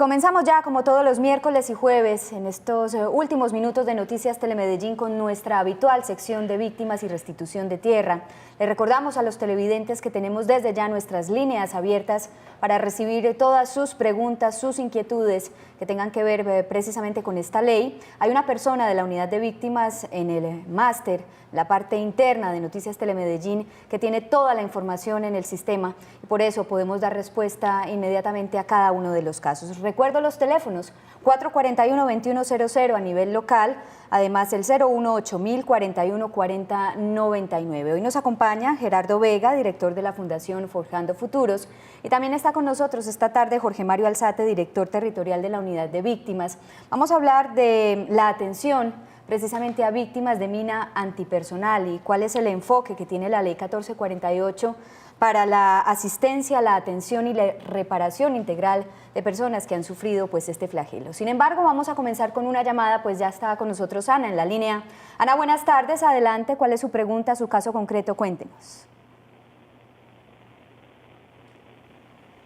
Comenzamos ya, como todos los miércoles y jueves, en estos últimos minutos de Noticias Telemedellín con nuestra habitual sección de víctimas y restitución de tierra. Les recordamos a los televidentes que tenemos desde ya nuestras líneas abiertas para recibir todas sus preguntas, sus inquietudes que tengan que ver precisamente con esta ley. Hay una persona de la unidad de víctimas en el máster, la parte interna de Noticias Telemedellín, que tiene toda la información en el sistema y por eso podemos dar respuesta inmediatamente a cada uno de los casos. Recuerdo los teléfonos 441-2100 a nivel local, además el 018-041-4099. Hoy nos acompaña Gerardo Vega, director de la Fundación Forjando Futuros, y también está con nosotros esta tarde Jorge Mario Alzate, director territorial de la unidad de víctimas. Vamos a hablar de la atención precisamente a víctimas de mina antipersonal y cuál es el enfoque que tiene la ley 1448 para la asistencia, la atención y la reparación integral de personas que han sufrido pues este flagelo. Sin embargo, vamos a comenzar con una llamada, pues ya está con nosotros Ana en la línea. Ana, buenas tardes, adelante, ¿cuál es su pregunta, su caso concreto? Cuéntenos.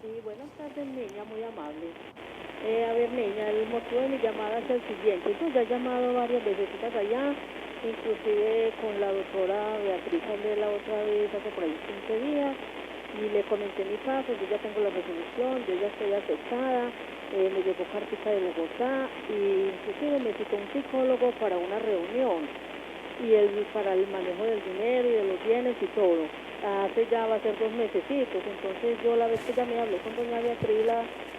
Sí, buenas tardes, niña, muy amable. A ver, niña, el motivo de mi llamada es el siguiente. Yo ya he llamado varias veces allá, inclusive con la doctora Beatriz la otra vez, hace por ahí 15 días, y le comenté mi caso. Yo ya tengo la resolución, yo ya estoy aceptada, me llegó cartica de Bogotá, y inclusive me citó un psicólogo para una reunión, para el manejo del dinero y de los bienes y todo. Hace ya va a ser 2 mesecitos, entonces yo la vez que ya me hablé con doña Beatriz,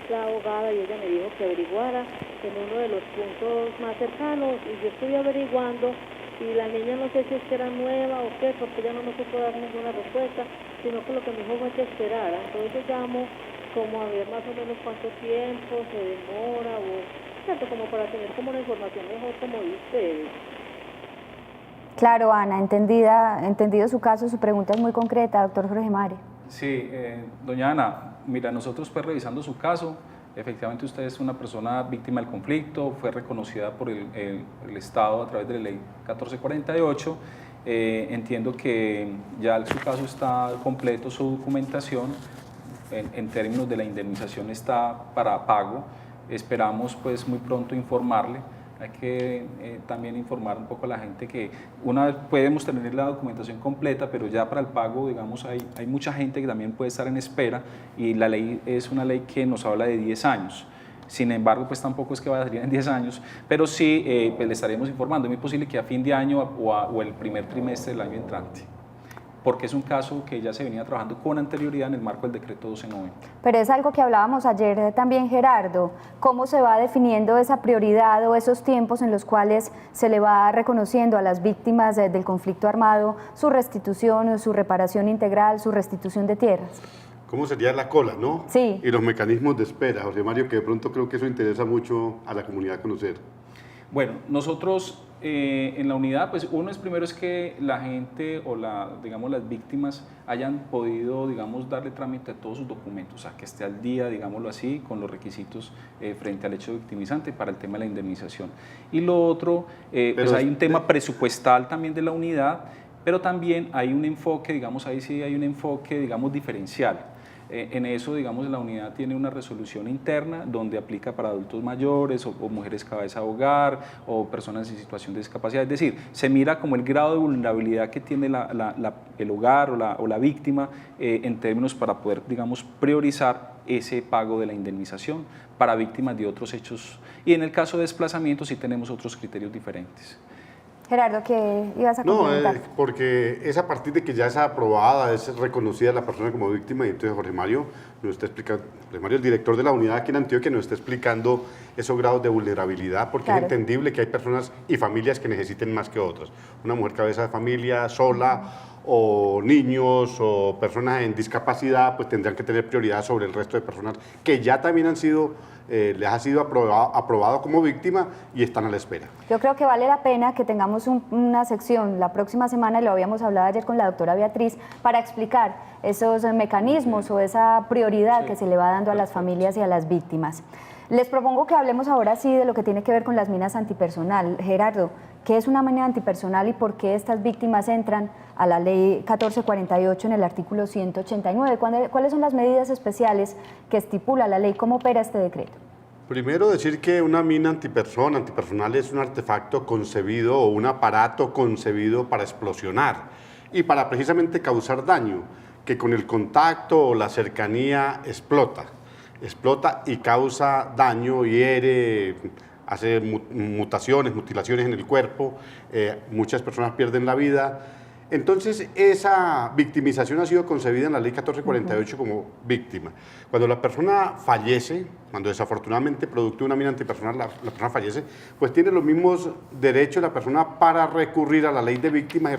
la abogada, y ella me dijo que averiguara en uno de los puntos más cercanos, y yo estoy averiguando, y la niña no sé si es que era nueva o qué, porque ella no me supo dar ninguna respuesta, sino que lo que me dijo fue que esperara. Entonces yo llamo como a ver más o menos cuánto tiempo se demora, o ¿cierto? Como para tener como una información mejor como de ustedes. Claro, Ana, entendido su caso, su pregunta es muy concreta, doctor Jorge Mario. Sí, doña Ana, mira, nosotros pues revisando su caso, efectivamente usted es una persona víctima del conflicto, fue reconocida por el Estado a través de la ley 1448, entiendo que ya su caso está completo, su documentación en términos de la indemnización está para pago, esperamos pues muy pronto informarle. Hay que también informar un poco a la gente que una vez podemos tener la documentación completa, pero ya para el pago, digamos, hay mucha gente que también puede estar en espera y la ley es una ley que nos habla de 10 años. Sin embargo, pues tampoco es que vaya a salir en 10 años, pero sí pues le estaremos informando. Es muy posible que a fin de año o el primer trimestre del año entrante, porque es un caso que ya se venía trabajando con anterioridad en el marco del decreto 1290. Pero es algo que hablábamos ayer también, Gerardo, cómo se va definiendo esa prioridad o esos tiempos en los cuales se le va reconociendo a las víctimas del conflicto armado su restitución, su reparación integral, su restitución de tierras. ¿Cómo sería la cola, no? Sí. Y los mecanismos de espera, José Mario, que de pronto creo que eso interesa mucho a la comunidad conocer. Bueno, nosotros en la unidad, pues uno es primero es que la gente o digamos las víctimas hayan podido, digamos, darle trámite a todos sus documentos, o sea, que esté al día, digámoslo así, con los requisitos frente al hecho victimizante para el tema de la indemnización. Y lo otro, pues hay un tema presupuestal también de la unidad, pero también hay un enfoque, digamos, ahí sí hay un enfoque, digamos, diferencial. En eso, digamos, la unidad tiene una resolución interna donde aplica para adultos mayores o mujeres cabeza de hogar o personas en situación de discapacidad. Es decir, se mira como el grado de vulnerabilidad que tiene el hogar o la víctima en términos para poder, digamos, priorizar ese pago de la indemnización para víctimas de otros hechos. Y en el caso de desplazamiento sí tenemos otros criterios diferentes. Gerardo, ¿qué ibas a comentar? No, porque es a partir de que ya es aprobada, es reconocida la persona como víctima, y entonces Jorge Mario nos está explicando, Jorge Mario, el director de la unidad aquí en Antioquia, nos está explicando esos grados de vulnerabilidad, porque claro, es entendible que hay personas y familias que necesiten más que otras. Una mujer cabeza de familia, sola, o niños o personas en discapacidad, pues tendrán que tener prioridad sobre el resto de personas que ya también han sido, les ha sido aprobado como víctima y están a la espera. Yo creo que vale la pena que tengamos una sección la próxima semana, y lo habíamos hablado ayer con la doctora Beatriz, para explicar esos mecanismos o esa prioridad que se le va dando a las familias y a las víctimas. Les propongo que hablemos ahora sí de lo que tiene que ver con las minas antipersonal. Gerardo, ¿qué es una mina antipersonal y por qué estas víctimas entran a la ley 1448 en el artículo 189? ¿Cuáles son las medidas especiales que estipula la ley? ¿Cómo opera este decreto? Primero decir que una mina antipersonal es un artefacto concebido o un aparato concebido para explosionar y para precisamente causar daño, que con el contacto o la cercanía explota y causa daño, hiere, hace mutilaciones en el cuerpo, muchas personas pierden la vida. Entonces, esa victimización ha sido concebida en la ley 1448 como víctima. Cuando la persona fallece, cuando desafortunadamente producto de una mina antipersonal la persona fallece, pues tiene los mismos derechos la persona para recurrir a la ley de víctimas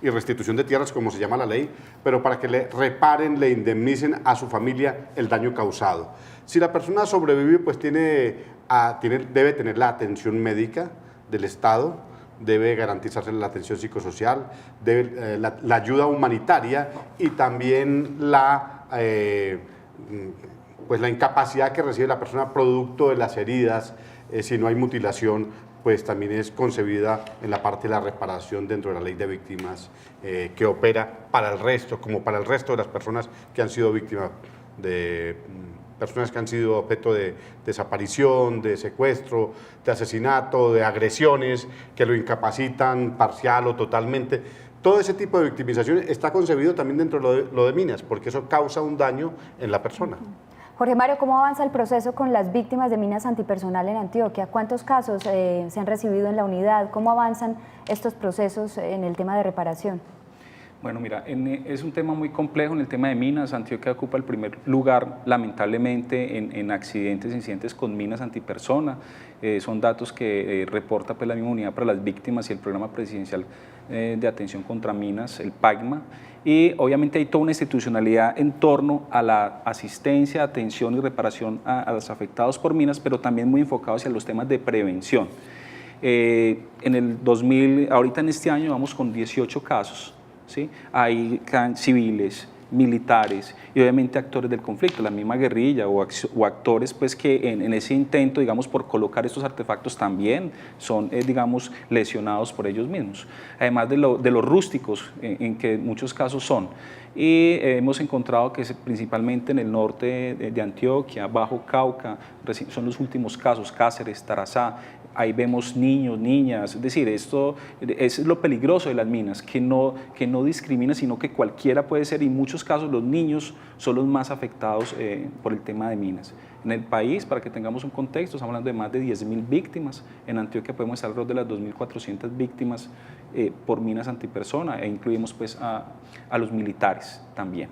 y restitución de tierras, como se llama la ley, pero para que le reparen, le indemnicen a su familia el daño causado. Si la persona sobrevive, pues debe tener la atención médica del Estado, debe garantizarse la atención psicosocial, la ayuda humanitaria y también pues la incapacidad que recibe la persona producto de las heridas, si no hay mutilación, pues también es concebida en la parte de la reparación dentro de la ley de víctimas que opera para el resto, como para el resto de las personas que han sido víctimas de personas que han sido objeto de desaparición, de secuestro, de asesinato, de agresiones que lo incapacitan parcial o totalmente. Todo ese tipo de victimización está concebido también dentro de lo de minas, porque eso causa un daño en la persona. Jorge Mario, ¿cómo avanza el proceso con las víctimas de minas antipersonal en Antioquia? ¿Cuántos casos se han recibido en la unidad? ¿Cómo avanzan estos procesos en el tema de reparación? Bueno, mira, es un tema muy complejo en el tema de minas. Antioquia ocupa el primer lugar, lamentablemente, en accidentes, incidentes con minas antipersona. Son datos que reporta pues, la misma Unidad para las Víctimas y el Programa Presidencial de Atención contra Minas, el PAGMA. Y obviamente hay toda una institucionalidad en torno a la asistencia, atención y reparación a los afectados por minas, pero también muy enfocado hacia los temas de prevención. Ahorita en este año vamos con 18 casos. ¿Sí? Hay civiles, militares y obviamente actores del conflicto, la misma guerrilla o actores pues, que en ese intento, digamos, por colocar estos artefactos también son, digamos, lesionados por ellos mismos. Además de los rústicos, en que en muchos casos son. Y hemos encontrado que principalmente en el norte de Antioquia, Bajo Cauca, son los últimos casos, Cáceres, Tarazá. Ahí vemos niños, niñas, es decir, esto es lo peligroso de las minas, que no discrimina, sino que cualquiera puede ser, y en muchos casos los niños son los más afectados por el tema de minas. En el país, para que tengamos un contexto, estamos hablando de más de 10.000 víctimas, en Antioquia podemos estar alrededor de las 2.400 víctimas por minas antipersona, e incluimos pues a los militares también.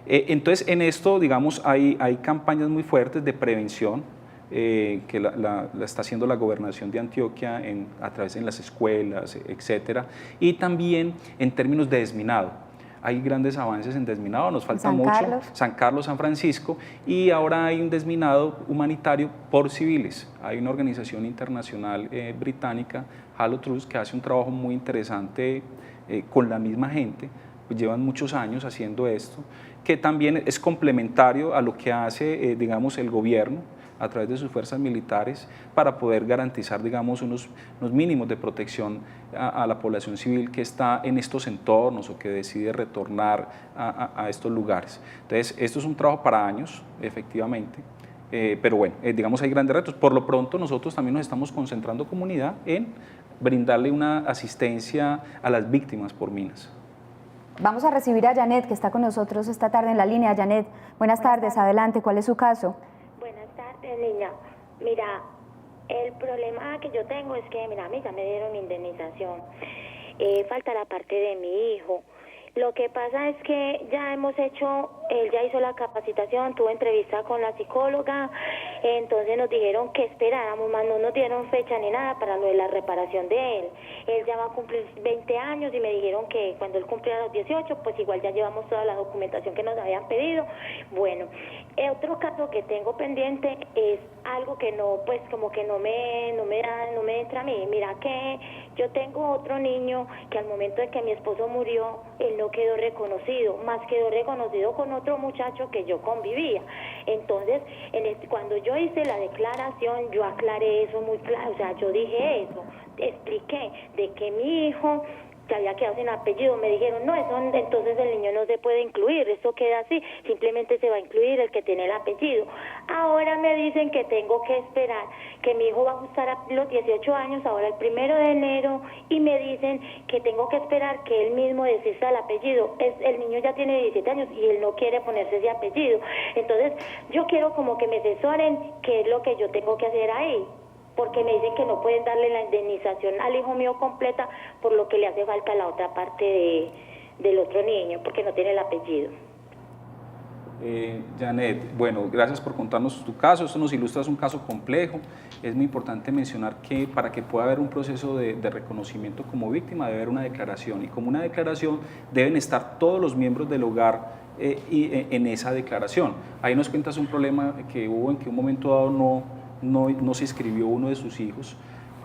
Entonces, en esto, digamos, hay campañas muy fuertes de prevención, que la está haciendo la Gobernación de Antioquia a través de las escuelas, etcétera, y también en términos de desminado. Hay grandes avances en desminado, nos falta mucho. San Carlos, San Francisco, y ahora hay un desminado humanitario por civiles. Hay una organización internacional británica, Halo Trust, que hace un trabajo muy interesante con la misma gente, pues llevan muchos años haciendo esto, que también es complementario a lo que hace, digamos, el gobierno a través de sus fuerzas militares para poder garantizar, digamos, unos mínimos de protección a la población civil que está en estos entornos o que decide retornar a estos lugares. Entonces, esto es un trabajo para años, efectivamente, pero bueno, digamos, hay grandes retos. Por lo pronto, nosotros también nos estamos concentrando comunidad en brindarle una asistencia a las víctimas por minas. Vamos a recibir a Janet, que está con nosotros esta tarde en la línea. Janet, buenas tardes, adelante, ¿cuál es su caso? Niña, mira, el problema que yo tengo es que, mira, a mí ya me dieron mi indemnización, falta la parte de mi hijo. Lo que pasa es que ya él ya hizo la capacitación, tuvo entrevista con la psicóloga, entonces nos dijeron que esperáramos, más no nos dieron fecha ni nada para lo de la reparación de él. Él ya va a cumplir 20 años y me dijeron que cuando él cumpliera los 18, pues igual ya llevamos toda la documentación que nos habían pedido. Bueno, otro caso que tengo pendiente es algo que no, pues como que no me entra a mí. Mira que yo tengo otro niño que al momento de que mi esposo murió, él no quedó reconocido, más quedó reconocido con otro muchacho que yo convivía. Entonces, cuando yo hice la declaración, yo aclaré eso muy claro, o sea, yo dije eso, expliqué de que mi hijo que había quedado sin apellido. Me dijeron, no, eso entonces el niño no se puede incluir, eso queda así, simplemente se va a incluir el que tiene el apellido. Ahora me dicen que tengo que esperar, que mi hijo va a ajustar a los 18 años, ahora el 1 de enero, y me dicen que tengo que esperar que él mismo desista el apellido. El niño ya tiene 17 años y él no quiere ponerse ese apellido. Entonces, yo quiero como que me asesoren qué es lo que yo tengo que hacer ahí, porque me dicen que no pueden darle la indemnización al hijo mío completa por lo que le hace falta a la otra parte del otro niño, porque no tiene el apellido. Janet, bueno, gracias por contarnos tu caso. Esto nos ilustra, es un caso complejo. Es muy importante mencionar que para que pueda haber un proceso de reconocimiento como víctima debe haber una declaración, y como una declaración deben estar todos los miembros del hogar en esa declaración. Ahí nos cuentas un problema que hubo en que un momento dado no se inscribió uno de sus hijos,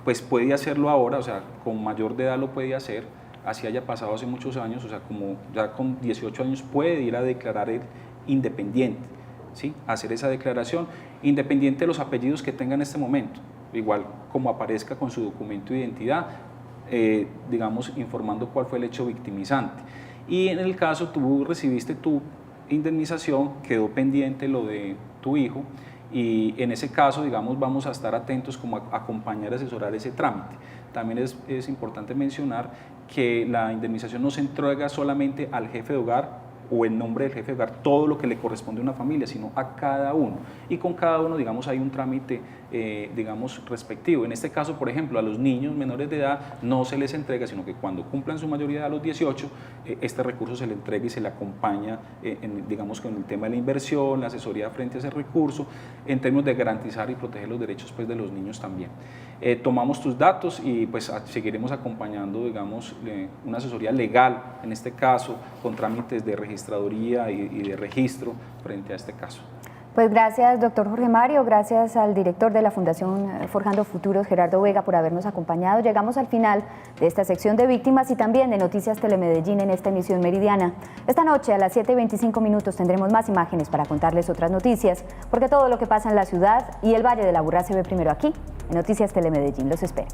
pues puede hacerlo ahora, o sea, con mayor de edad lo puede hacer, así haya pasado hace muchos años, o sea, como ya con 18 años puede ir a declarar él independiente, ¿sí? Hacer esa declaración independiente de los apellidos que tenga en este momento, igual como aparezca con su documento de identidad, digamos, informando cuál fue el hecho victimizante. Y en el caso tú recibiste tu indemnización, quedó pendiente lo de tu hijo, y en ese caso, digamos, vamos a estar atentos como a acompañar y asesorar ese trámite. También es importante mencionar que la indemnización no se entrega solamente al jefe de hogar o en nombre del jefe de hogar todo lo que le corresponde a una familia, sino a cada uno. Y con cada uno, digamos, hay un trámite, digamos, respectivo. En este caso, por ejemplo, a los niños menores de edad no se les entrega, sino que cuando cumplan su mayoría de edad a los 18, este recurso se le entrega y se le acompaña, digamos, con el tema de la inversión, la asesoría frente a ese recurso, en términos de garantizar y proteger los derechos, pues, de los niños también. Tomamos tus datos y pues seguiremos acompañando, digamos, una asesoría legal, en este caso, con trámites de registraduría y de registro frente a este caso. Pues gracias, doctor Jorge Mario, gracias al director de la Fundación Forjando Futuros, Gerardo Vega, por habernos acompañado. Llegamos al final de esta sección de víctimas y también de Noticias Telemedellín en esta emisión meridiana. Esta noche a las 7:25 tendremos más imágenes para contarles otras noticias, porque todo lo que pasa en la ciudad y el Valle de la Aburrá se ve primero aquí, en Noticias Telemedellín. Los espero.